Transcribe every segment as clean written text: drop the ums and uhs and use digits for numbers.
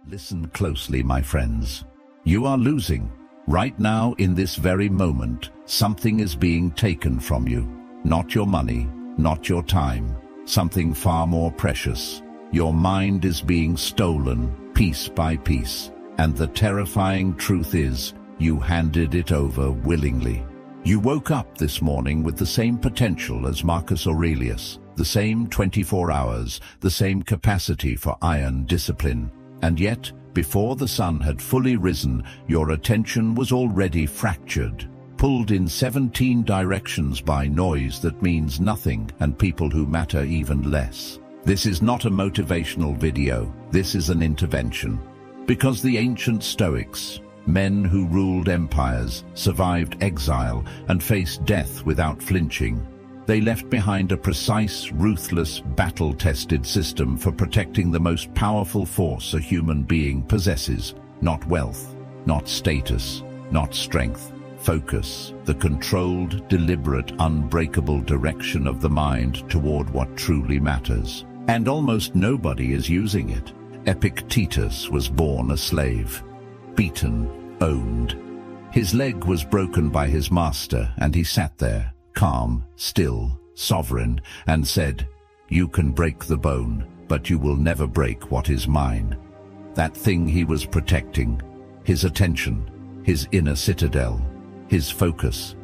Listen closely, my friends. You are losing. Right now, in this very moment, something is being taken from you. Not your money, not your time, something far more precious. Your mind is being stolen, piece by piece. And the terrifying truth is, you handed it over willingly. You woke up this morning with the same potential as Marcus Aurelius, the same 24 hours, the same capacity for iron discipline. And yet, before the sun had fully risen, your attention was already fractured, pulled in 17 directions by noise that means nothing and people who matter even less. This is not a motivational video, this is an intervention. Because the ancient Stoics, men who ruled empires, survived exile, and faced death without flinching, they left behind a precise, ruthless, battle-tested system for protecting the most powerful force a human being possesses. Not wealth, not status, not strength. Focus, the controlled, deliberate, unbreakable direction of the mind toward what truly matters. And almost nobody is using it. Epictetus was born a slave, beaten, owned. His leg was broken by his master, and he sat there, calm, still, sovereign, and said, "You can break the bone, but you will never break what is mine." That thing he was protecting, his attention, his inner citadel, his focus.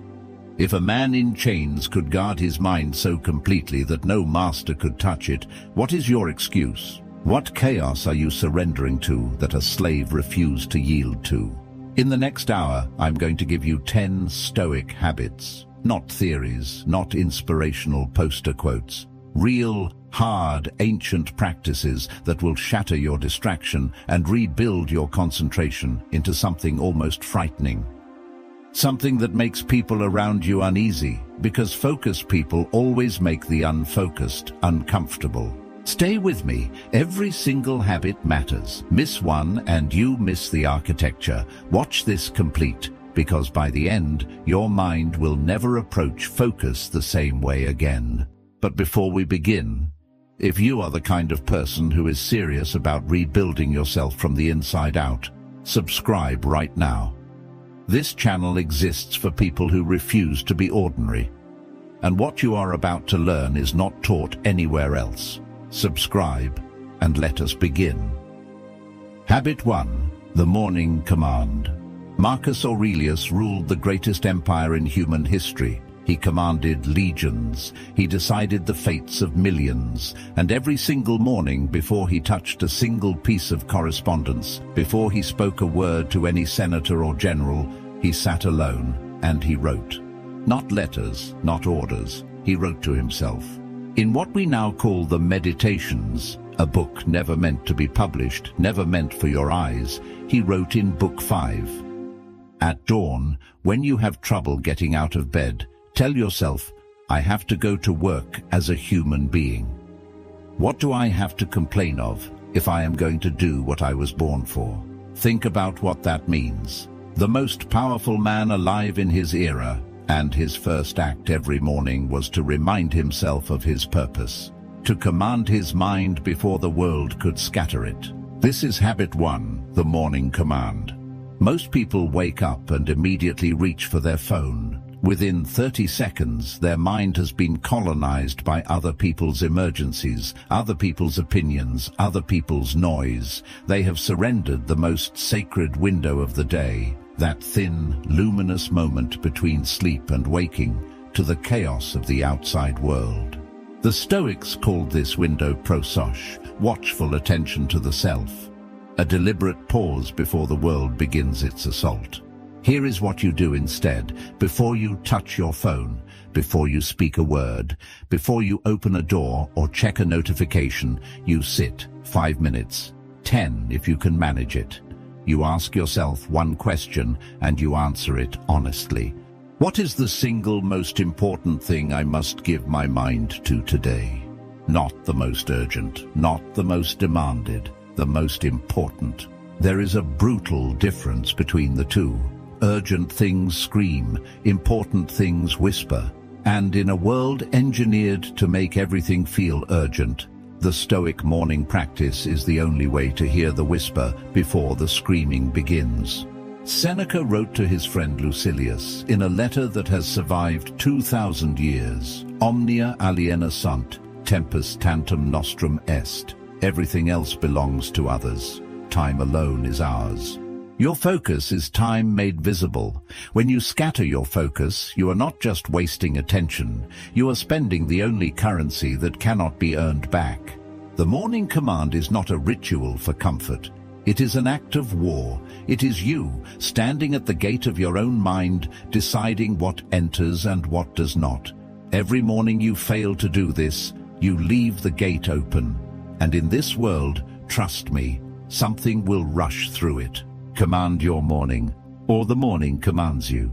If a man in chains could guard his mind so completely that no master could touch it, what is your excuse? What chaos are you surrendering to that a slave refused to yield to? In the next hour, I'm going to give you 10 Stoic habits. Not theories, not inspirational poster quotes. Real, hard, ancient practices that will shatter your distraction and rebuild your concentration into something almost frightening. Something that makes people around you uneasy, because focused people always make the unfocused uncomfortable. Stay with me. Every single habit matters. Miss one and you miss the architecture. Watch this complete, because by the end, your mind will never approach focus the same way again. But before we begin, if you are the kind of person who is serious about rebuilding yourself from the inside out, subscribe right now. This channel exists for people who refuse to be ordinary. And what you are about to learn is not taught anywhere else. Subscribe, and let us begin. Habit 1. The Morning Command. Marcus Aurelius ruled the greatest empire in human history. He commanded legions. He decided the fates of millions. And every single morning, before he touched a single piece of correspondence, before he spoke a word to any senator or general, he sat alone and he wrote. Not letters, not orders. He wrote to himself. In what we now call the Meditations, a book never meant to be published, never meant for your eyes, he wrote in Book 5. At dawn, when you have trouble getting out of bed, tell yourself, I have to go to work as a human being. What do I have to complain of if I am going to do what I was born for? Think about what that means. The most powerful man alive in his era, and his first act every morning was to remind himself of his purpose, to command his mind before the world could scatter it. This is habit 1, the morning command. Most people wake up and immediately reach for their phone. Within 30 seconds, their mind has been colonized by other people's emergencies, other people's opinions, other people's noise. They have surrendered the most sacred window of the day, that thin, luminous moment between sleep and waking, to the chaos of the outside world. The Stoics called this window prosos, watchful attention to the self, a deliberate pause before the world begins its assault. Here is what you do instead. Before you touch your phone, before you speak a word, before you open a door or check a notification, you sit 5 minutes, 10 if you can manage it. You ask yourself one question and you answer it honestly. What is the single most important thing I must give my mind to today? Not the most urgent, not the most demanded, the most important. There is a brutal difference between the two. Urgent things scream, important things whisper. And in a world engineered to make everything feel urgent, The Stoic morning practice is the only way to hear the whisper before the screaming begins. Seneca wrote to his friend Lucilius in a letter that has survived 2,000 years, Omnia aliena sunt, tempus tantum nostrum est. Everything else belongs to others. Time alone is ours. Your focus is time made visible. When you scatter your focus, you are not just wasting attention, you are spending the only currency that cannot be earned back. The morning command is not a ritual for comfort. It is an act of war. It is you, standing at the gate of your own mind, deciding what enters and what does not. Every morning you fail to do this, you leave the gate open. And in this world, trust me, something will rush through it. Command your morning, or the morning commands you.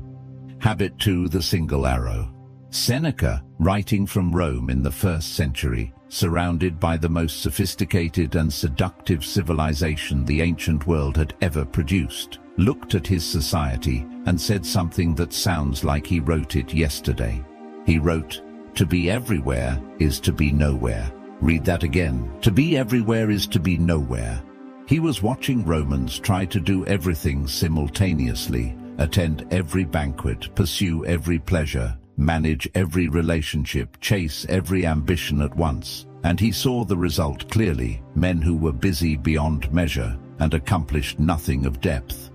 Habit 2, the single arrow. Seneca, writing from Rome in the 1st century, surrounded by the most sophisticated and seductive civilization the ancient world had ever produced, looked at his society and said something that sounds like he wrote it yesterday. He wrote, "To be everywhere is to be nowhere." Read that again. To be everywhere is to be nowhere. He was watching Romans try to do everything simultaneously, attend every banquet, pursue every pleasure, manage every relationship, chase every ambition at once. And he saw the result clearly: men who were busy beyond measure and accomplished nothing of depth.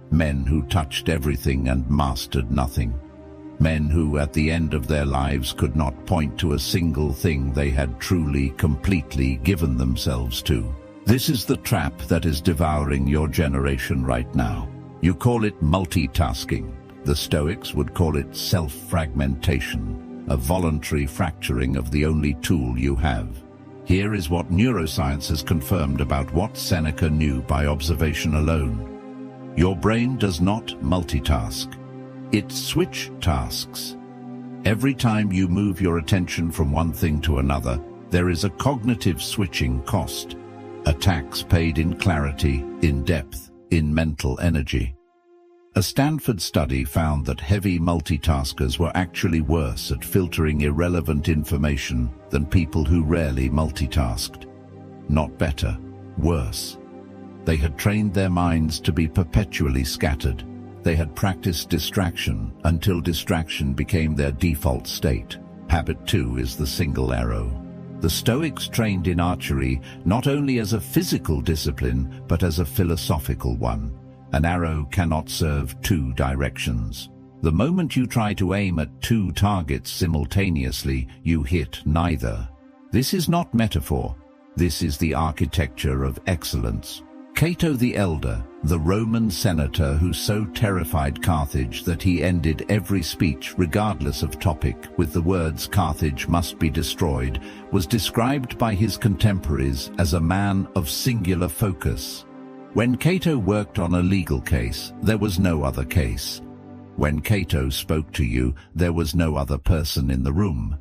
Men who touched everything and mastered nothing. Men who, at the end of their lives, could not point to a single thing they had truly, completely given themselves to. This is the trap that is devouring your generation right now. You call it multitasking. The Stoics would call it self-fragmentation, a voluntary fracturing of the only tool you have. Here is what neuroscience has confirmed about what Seneca knew by observation alone. Your brain does not multitask. It switch tasks. Every time you move your attention from one thing to another, there is a cognitive switching cost. A tax paid in clarity, in depth, in mental energy. A Stanford study found that heavy multitaskers were actually worse at filtering irrelevant information than people who rarely multitasked. Not better, worse. They had trained their minds to be perpetually scattered. They had practiced distraction until distraction became their default state. Habit 2 is the single arrow. The Stoics trained in archery not only as a physical discipline, but as a philosophical one. An arrow cannot serve two directions. The moment you try to aim at two targets simultaneously, you hit neither. This is not metaphor. This is the architecture of excellence. Cato the Elder, the Roman senator who so terrified Carthage that he ended every speech, regardless of topic, with the words "Carthage must be destroyed," was described by his contemporaries as a man of singular focus. When Cato worked on a legal case, there was no other case. When Cato spoke to you, there was no other person in the room.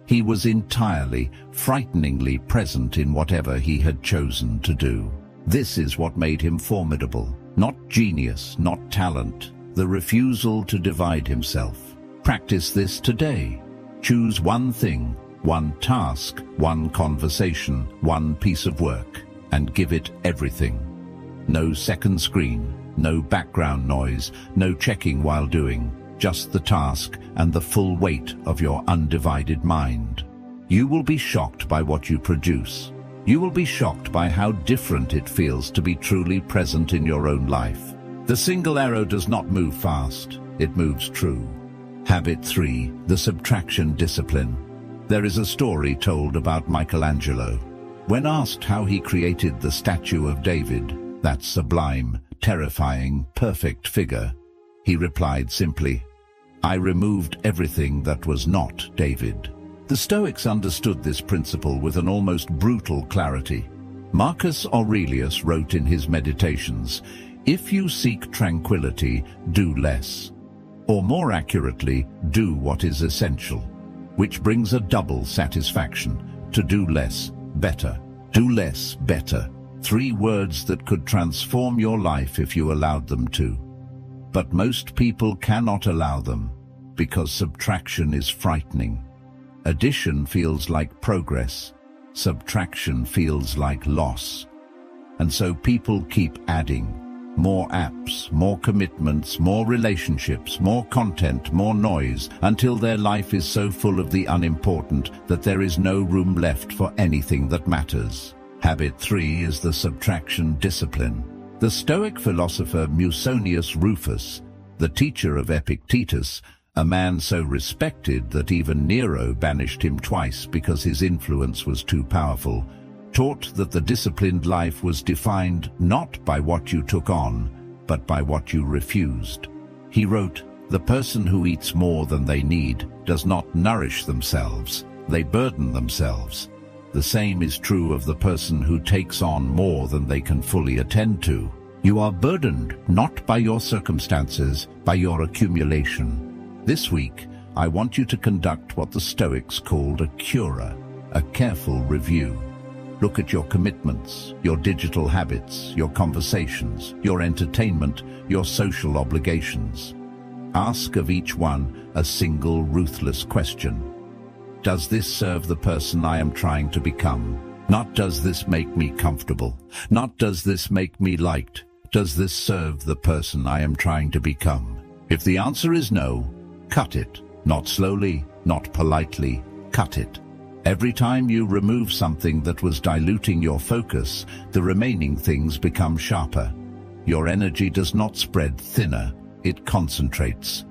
He was entirely, frighteningly present in whatever he had chosen to do. This is what made him formidable. Not genius, not talent, the refusal to divide himself. Practice this today. Choose one thing, one task, one conversation, one piece of work, and give it everything. No second screen, no background noise, no checking while doing, just the task and the full weight of your undivided mind. You will be shocked by what you produce. You will be shocked by how different it feels to be truly present in your own life. The single arrow does not move fast, it moves true. Habit 3, the subtraction discipline. There is a story told about Michelangelo. When asked how he created the statue of David, that sublime, terrifying, perfect figure, he replied simply, "I removed everything that was not David." The Stoics understood this principle with an almost brutal clarity. Marcus Aurelius wrote in his Meditations, "If you seek tranquility, do less." Or more accurately, do what is essential, which brings a double satisfaction: to do less, better. Do less, better. 3 words that could transform your life if you allowed them to. But most people cannot allow them, because subtraction is frightening. Addition feels like progress. subtraction feels like loss. And so people keep adding. More apps, more commitments, more relationships, more content, more noise, until their life is so full of the unimportant that there is no room left for anything that matters. Habit 3 is the subtraction discipline. The Stoic philosopher Musonius Rufus, the teacher of Epictetus, a man so respected that even Nero banished him twice because his influence was too powerful, taught that the disciplined life was defined not by what you took on, but by what you refused. He wrote, "The person who eats more than they need does not nourish themselves, they burden themselves. The same is true of the person who takes on more than they can fully attend to. You are burdened not by your circumstances, by your accumulation." This week, I want you to conduct what the Stoics called a cura, a careful review. Look at your commitments, your digital habits, your conversations, your entertainment, your social obligations. Ask of each one a single ruthless question. Does this serve the person I am trying to become? Not does this make me comfortable? Not does this make me liked? Does this serve the person I am trying to become? If the answer is no, cut it. Not slowly, not politely, cut it. Every time you remove something that was diluting your focus, the remaining things become sharper. Your energy does not spread thinner, it concentrates.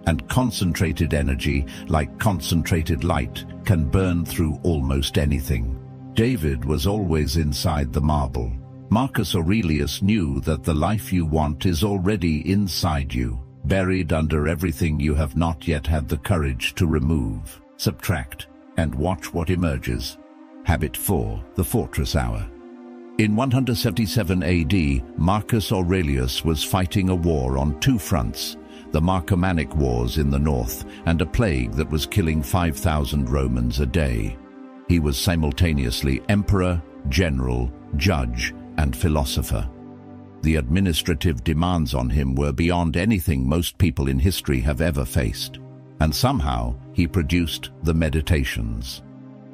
And concentrated energy, like concentrated light, can burn through almost anything. David was always inside the marble. Marcus Aurelius knew that the life you want is already inside you, buried under everything you have not yet had the courage to remove. Subtract, and watch what emerges. Habit 4, the fortress hour. In 177 AD, Marcus Aurelius was fighting a war on two fronts, the Marcomannic Wars in the north and a plague that was killing 5,000 Romans a day. He was simultaneously emperor, general, judge, and philosopher. The administrative demands on him were beyond anything most people in history have ever faced. And somehow he produced the Meditations.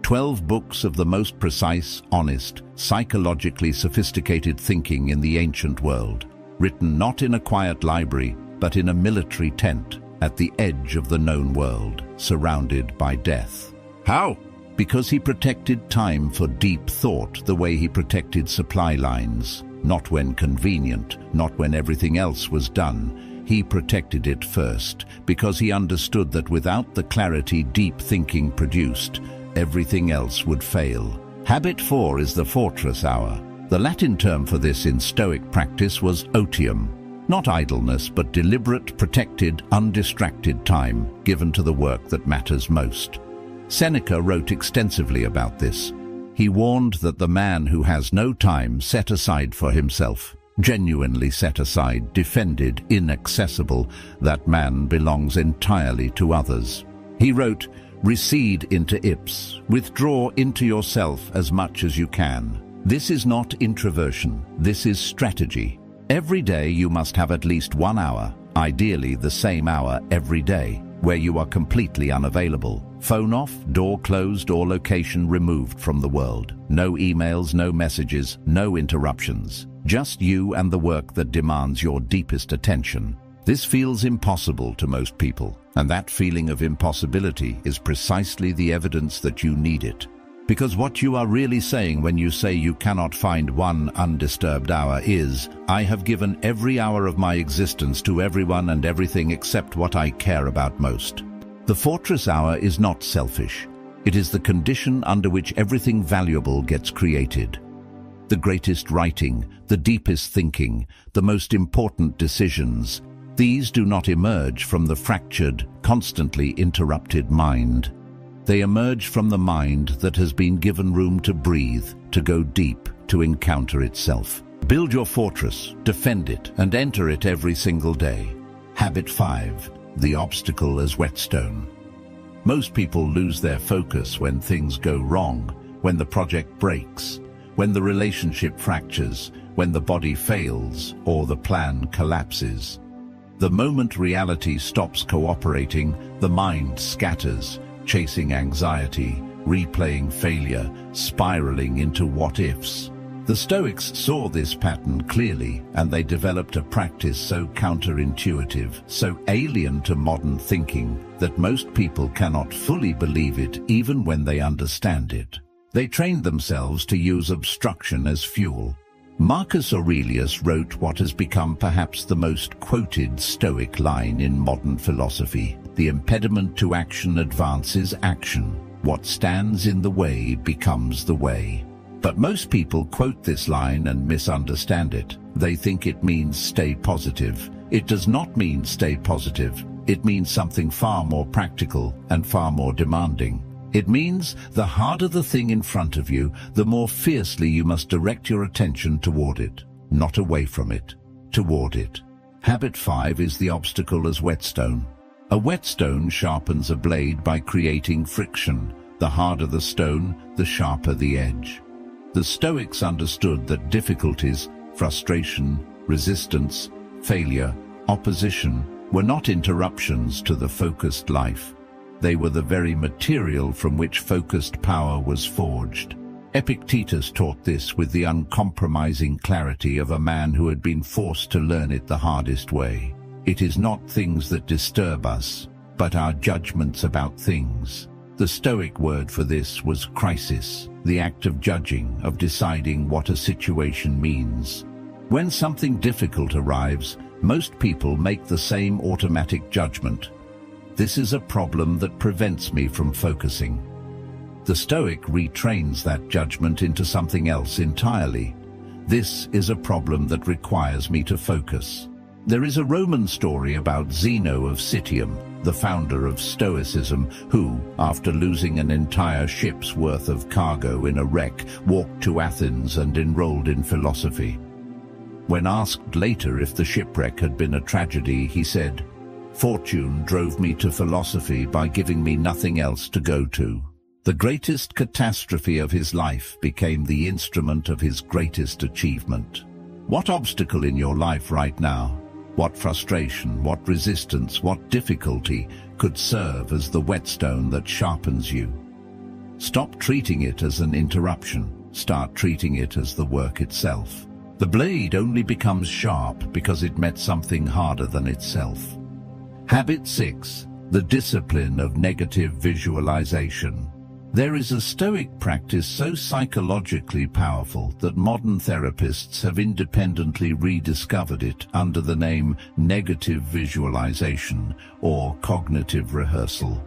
12 books of the most precise, honest, psychologically sophisticated thinking in the ancient world, written not in a quiet library, but in a military tent at the edge of the known world, surrounded by death. How? Because he protected time for deep thought the way he protected supply lines, not when convenient, not when everything else was done. He protected it first, because he understood that without the clarity deep thinking produced, everything else would fail. Habit 4 is the fortress hour. The Latin term for this in Stoic practice was otium. Not idleness, but deliberate, protected, undistracted time given to the work that matters most. Seneca wrote extensively about this. He warned that the man who has no time set aside for himself, genuinely set aside, defended, inaccessible, that man belongs entirely to others. He wrote, "Recede into ips, withdraw into yourself as much as you can. This is not introversion, this is strategy. Every day you must have at least 1 hour, ideally the same hour every day, where you are completely unavailable. Phone off, door closed, or location removed from the world. No emails, no messages, no interruptions. Just you and the work that demands your deepest attention." This feels impossible to most people, and that feeling of impossibility is precisely the evidence that you need it. Because what you are really saying when you say you cannot find one undisturbed hour is, "I have given every hour of my existence to everyone and everything except what I care about most." The fortress hour is not selfish. It is the condition under which everything valuable gets created. The greatest writing, the deepest thinking, the most important decisions, these do not emerge from the fractured, constantly interrupted mind. They emerge from the mind that has been given room to breathe, to go deep, to encounter itself. Build your fortress, defend it, and enter it every single day. Habit 5. The obstacle as whetstone. Most people lose their focus when things go wrong, when the project breaks, when the relationship fractures, when the body fails, or the plan collapses. The moment reality stops cooperating, the mind scatters, chasing anxiety, replaying failure, spiraling into what-ifs. The Stoics saw this pattern clearly, and they developed a practice so counterintuitive, so alien to modern thinking, that most people cannot fully believe it even when they understand it. They trained themselves to use obstruction as fuel. Marcus Aurelius wrote what has become perhaps the most quoted Stoic line in modern philosophy: "The impediment to action advances action. What stands in the way becomes the way." But most people quote this line and misunderstand it. They think it means stay positive. It does not mean stay positive. It means something far more practical and far more demanding. It means the harder the thing in front of you, the more fiercely you must direct your attention toward it. Not away from it, toward it. Habit 5 is the obstacle as whetstone. A whetstone sharpens a blade by creating friction. The harder the stone, the sharper the edge. The Stoics understood that difficulties, frustration, resistance, failure, opposition were not interruptions to the focused life. They were the very material from which focused power was forged. Epictetus taught this with the uncompromising clarity of a man who had been forced to learn it the hardest way. It is not things that disturb us, but our judgments about things. The Stoic word for this was crisis, the act of judging, of deciding what a situation means. When something difficult arrives, most people make the same automatic judgment. This is a problem that prevents me from focusing. The Stoic retrains that judgment into something else entirely. This is a problem that requires me to focus. There is a Roman story about Zeno of Citium, the founder of Stoicism, who, after losing an entire ship's worth of cargo in a wreck, walked to Athens and enrolled in philosophy. When asked later if the shipwreck had been a tragedy, he said, "Fortune drove me to philosophy by giving me nothing else to go to." The greatest catastrophe of his life became the instrument of his greatest achievement. What obstacle in your life right now? What frustration, what resistance, what difficulty could serve as the whetstone that sharpens you? Stop treating it as an interruption. Start treating it as the work itself. The blade only becomes sharp because it met something harder than itself. Habit 6. The discipline of negative visualization. There is a Stoic practice so psychologically powerful that modern therapists have independently rediscovered it under the name negative visualization or cognitive rehearsal.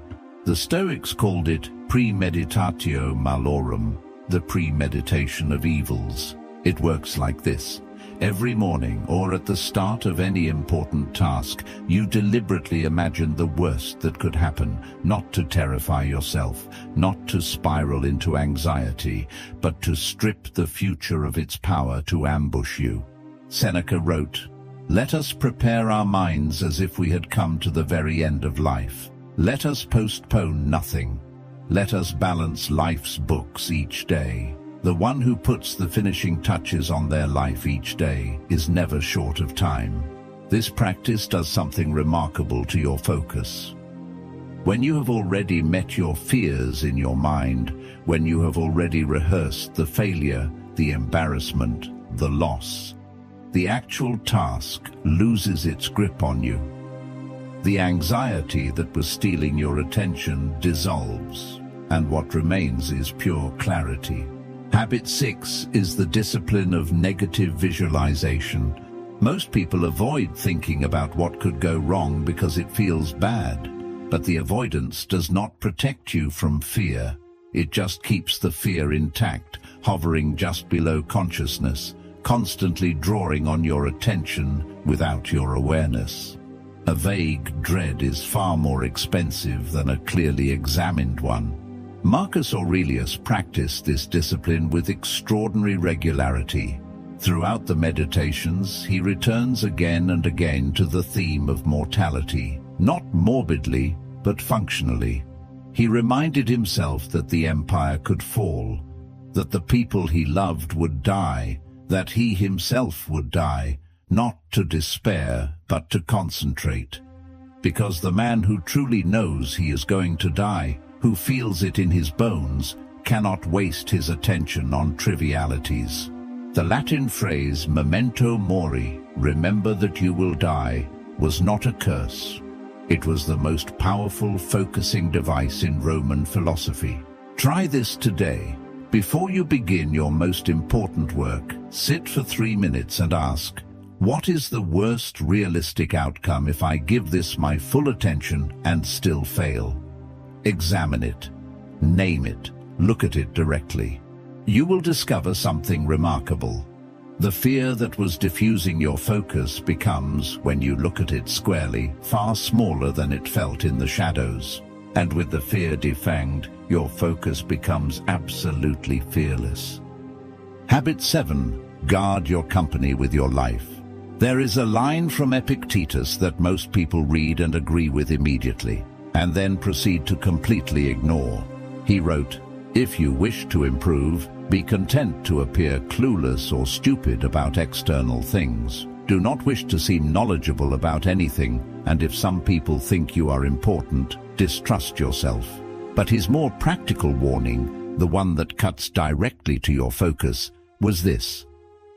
The Stoics called it premeditatio malorum, the premeditation of evils. It works like this. Every morning or at the start of any important task, you deliberately imagine the worst that could happen, not to terrify yourself, not to spiral into anxiety, but to strip the future of its power to ambush you. Seneca wrote, "Let us prepare our minds as if we had come to the very end of life. Let us postpone nothing. Let us balance life's books each day. The one who puts the finishing touches on their life each day is never short of time." This practice does something remarkable to your focus. When you have already met your fears in your mind, when you have already rehearsed the failure, the embarrassment, the loss, the actual task loses its grip on you. The anxiety that was stealing your attention dissolves, and what remains is pure clarity. Habit 6 is the discipline of negative visualization. Most people avoid thinking about what could go wrong because it feels bad, but the avoidance does not protect you from fear. It just keeps the fear intact, hovering just below consciousness, constantly drawing on your attention without your awareness. A vague dread is far more expensive than a clearly examined one. Marcus Aurelius practiced this discipline with extraordinary regularity. Throughout the meditations, he returns again and again to the theme of mortality, not morbidly, but functionally. He reminded himself that the empire could fall, that the people he loved would die, that he himself would die, not to despair, but to concentrate. Because the man who truly knows he is going to die, who feels it in his bones, cannot waste his attention on trivialities. The Latin phrase memento mori, remember that you will die, was not a curse. It was the most powerful focusing device in Roman philosophy. Try this today. Before you begin your most important work, sit for 3 minutes and ask, what is the worst realistic outcome if I give this my full attention and still fail? Examine it. Name it. Look at it directly. You will discover something remarkable. The fear that was diffusing your focus becomes, when you look at it squarely, far smaller than it felt in the shadows. And with the fear defanged, your focus becomes absolutely fearless. Habit 7. Guard your company with your life. There is a line from Epictetus that most people read and agree with immediately, and then proceed to completely ignore. He wrote, "If you wish to improve, be content to appear clueless or stupid about external things. Do not wish to seem knowledgeable about anything, and if some people think you are important, distrust yourself." But his more practical warning, the one that cuts directly to your focus, was this: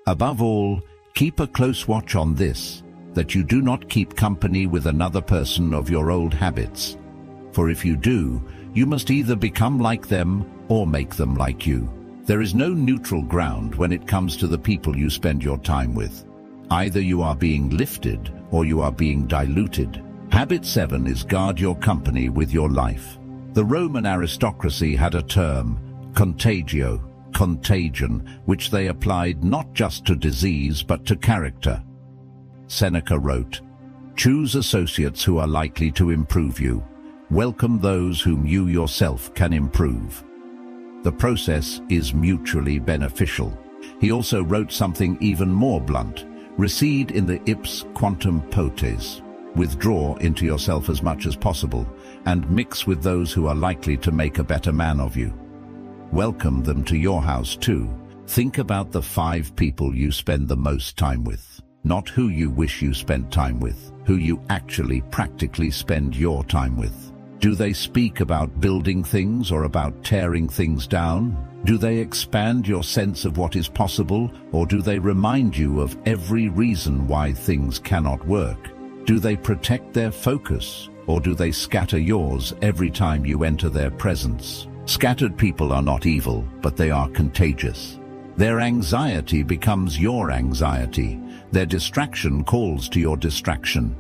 above all, keep a close watch on this, that you do not keep company with another person of your old habits. For if you do, you must either become like them or make them like you. There is no neutral ground when it comes to the people you spend your time with. Either you are being lifted or you are being diluted. Habit 7 is guard your company with your life. The Roman aristocracy had a term, contagio, contagion, which they applied not just to disease but to character. Seneca wrote, "Choose associates who are likely to improve you. Welcome those whom you yourself can improve." The process is mutually beneficial. He also wrote something even more blunt: recede in the ips quantum potes. Withdraw into yourself as much as possible, and mix with those who are likely to make a better man of you. Welcome them to your house too. Think about the 5 people you spend the most time with. Not who you wish you spent time with, who you actually practically spend your time with. Do they speak about building things or about tearing things down? Do they expand your sense of what is possible, or do they remind you of every reason why things cannot work? Do they protect their focus, or do they scatter yours every time you enter their presence? Scattered people are not evil, but they are contagious. Their anxiety becomes your anxiety. Their distraction calls to your distraction.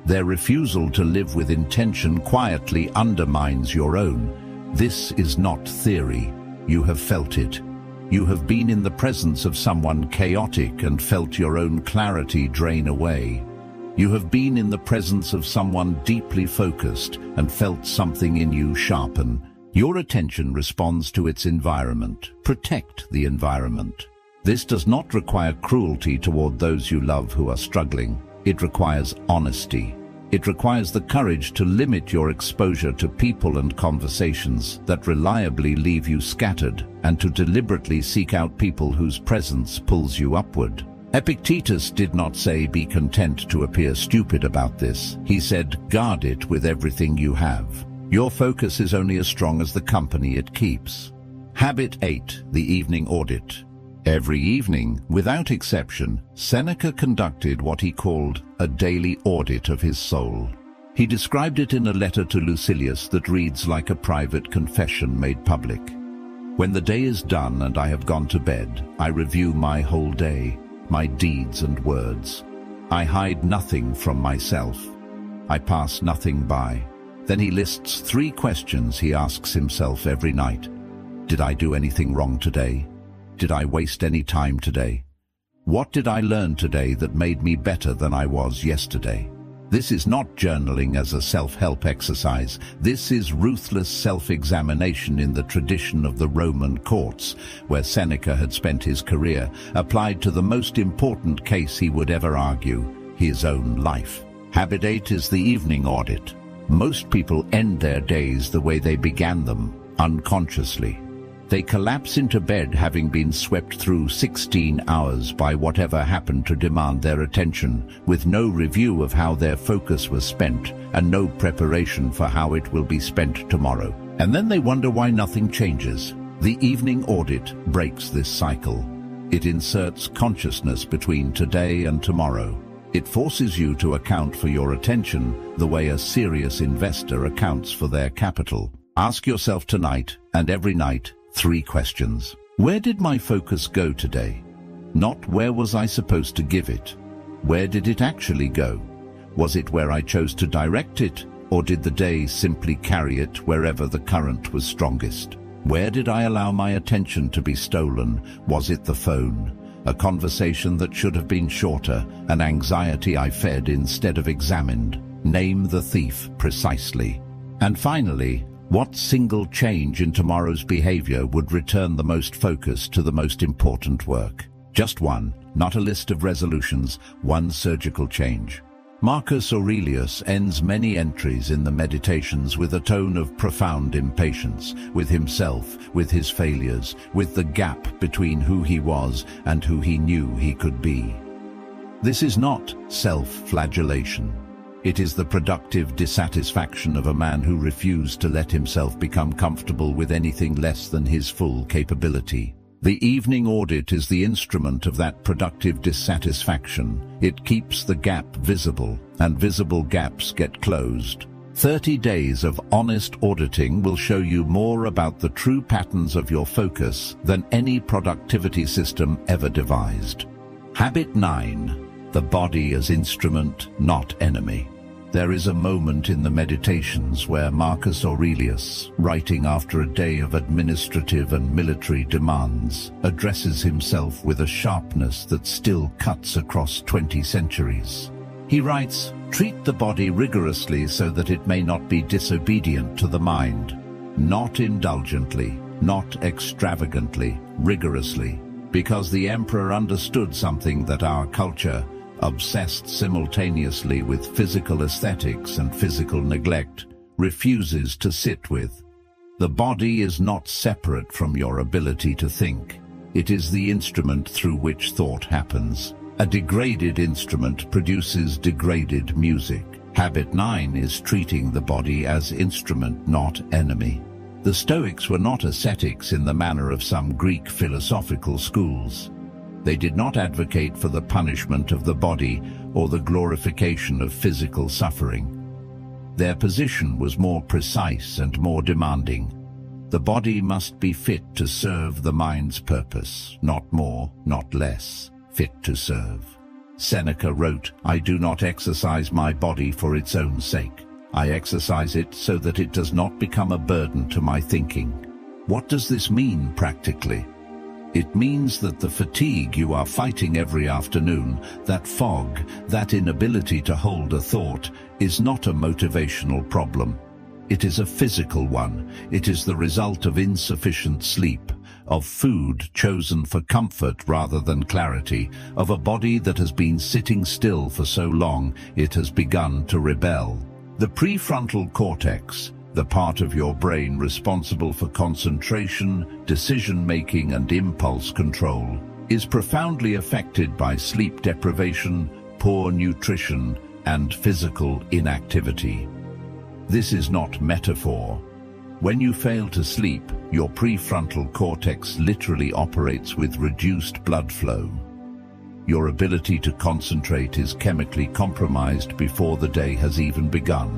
Their refusal to live with intention quietly undermines your own. This is not theory. You have felt it. You have been in the presence of someone chaotic and felt your own clarity drain away. You have been in the presence of someone deeply focused and felt something in you sharpen. Your attention responds to its environment. Protect the environment. This does not require cruelty toward those you love who are struggling. It requires honesty. It requires the courage to limit your exposure to people and conversations that reliably leave you scattered, and to deliberately seek out people whose presence pulls you upward. Epictetus did not say be content to appear stupid about this. He said guard it with everything you have. Your focus is only as strong as the company it keeps. Habit 8, the evening audit. Every evening, without exception, Seneca conducted what he called a daily audit of his soul. He described it in a letter to Lucilius that reads like a private confession made public. When the day is done and I have gone to bed, I review my whole day, my deeds and words. I hide nothing from myself. I pass nothing by. Then he lists 3 questions he asks himself every night. Did I do anything wrong today? Did I waste any time today? What did I learn today that made me better than I was yesterday? This is not journaling as a self-help exercise. This is ruthless self-examination in the tradition of the Roman courts, where Seneca had spent his career, applied to the most important case he would ever argue, his own life. Habit 8 is the evening audit. Most people end their days the way they began them, unconsciously. They collapse into bed having been swept through 16 hours by whatever happened to demand their attention, with no review of how their focus was spent and no preparation for how it will be spent tomorrow. And then they wonder why nothing changes. The evening audit breaks this cycle. It inserts consciousness between today and tomorrow. It forces you to account for your attention the way a serious investor accounts for their capital. Ask yourself tonight and every night 3 questions. Where did my focus go today? Not where was I supposed to give it? Where did it actually go? Was it where I chose to direct it, or did the day simply carry it wherever the current was strongest? Where did I allow my attention to be stolen? Was it the phone? A conversation that should have been shorter, an anxiety I fed instead of examined? Name the thief precisely. And finally, what single change in tomorrow's behavior would return the most focus to the most important work? Just one, not a list of resolutions, one surgical change. Marcus Aurelius ends many entries in the Meditations with a tone of profound impatience, with himself, with his failures, with the gap between who he was and who he knew he could be. This is not self-flagellation. It is the productive dissatisfaction of a man who refused to let himself become comfortable with anything less than his full capability. The evening audit is the instrument of that productive dissatisfaction. It keeps the gap visible, and visible gaps get closed. 30 days of honest auditing will show you more about the true patterns of your focus than any productivity system ever devised. Habit 9. The body as instrument, not enemy. There is a moment in the Meditations where Marcus Aurelius, writing after a day of administrative and military demands, addresses himself with a sharpness that still cuts across 20 centuries. He writes, "Treat the body rigorously so that it may not be disobedient to the mind, not indulgently, not extravagantly, rigorously, because the emperor understood something that our culture, obsessed simultaneously with physical aesthetics and physical neglect, refuses to sit with. The body is not separate from your ability to think. It is the instrument through which thought happens. A degraded instrument produces degraded music." Habit 9 is treating the body as instrument, not enemy. The Stoics were not ascetics in the manner of some Greek philosophical schools. They did not advocate for the punishment of the body or the glorification of physical suffering. Their position was more precise and more demanding. The body must be fit to serve the mind's purpose, not more, not less, fit to serve. Seneca wrote, "I do not exercise my body for its own sake. I exercise it so that it does not become a burden to my thinking." What does this mean practically? It means that the fatigue you are fighting every afternoon, that fog, that inability to hold a thought, is not a motivational problem. It is a physical one. It is the result of insufficient sleep, of food chosen for comfort rather than clarity, of a body that has been sitting still for so long it has begun to rebel. The prefrontal cortex, the part of your brain responsible for concentration, decision-making and impulse control, is profoundly affected by sleep deprivation, poor nutrition, and physical inactivity. This is not metaphor. When you fail to sleep, your prefrontal cortex literally operates with reduced blood flow. Your ability to concentrate is chemically compromised before the day has even begun.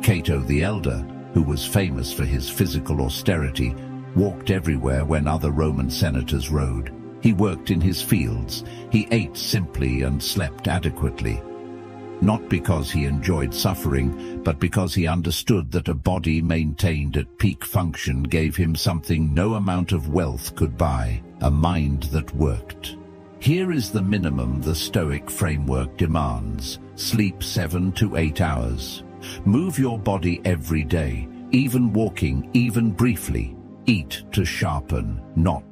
Cato the Elder, who was famous for his physical austerity, walked everywhere when other Roman senators rode. He worked in his fields. He ate simply and slept adequately. Not because he enjoyed suffering, but because he understood that a body maintained at peak function gave him something no amount of wealth could buy, a mind that worked. Here is the minimum the Stoic framework demands: sleep 7 to 8 hours. Move your body every day, even walking, even briefly. Eat to sharpen, not